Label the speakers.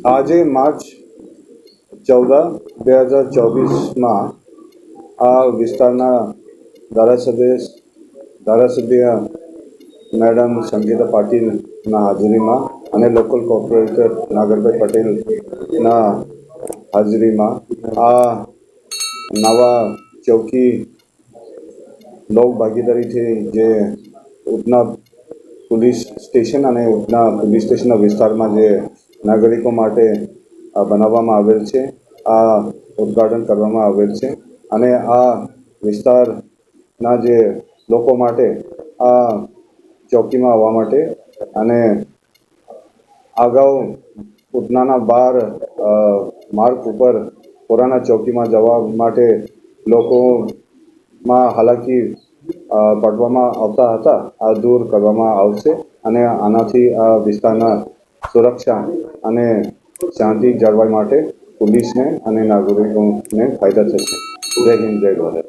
Speaker 1: આજે માર્ચ 14, 2024માં આ વિસ્તારના ધારાસભ્ય મેડમ સંગીતા પાટીલના હાજરીમાં અને લોકલ કોર્પોરેટર નાગરભાઈ પટેલના હાજરીમાં આ નવા ચોકી લોક ભાગીદારીથી જે ઉધના પોલીસ સ્ટેશન અને ઉધના પોલીસ સ્ટેશનના વિસ્તારમાં જે નાગરિકો માટે બનાવવામાં આવેલ છે, આ ઉદ્ઘાટન કરવામાં આવેલ છે અને આ વિસ્તારના જે લોકો માટે આ ચોકીમાં આવવા માટે અને અગાઉ ઉધનાના 12 માર્ગ ઉપર પુરાના ચોકીમાં જવા માટે લોકોમાં હાલાકી પડવામાં આવતા હતા, આ દૂર કરવામાં આવશે અને આનાથી આ વિસ્તારના સુરક્ષા અને શાંતિ જળવાય માટે પોલીસને અને નાગરિકોને ફાયદા થશે. જય હિન્દ, જય ભારત.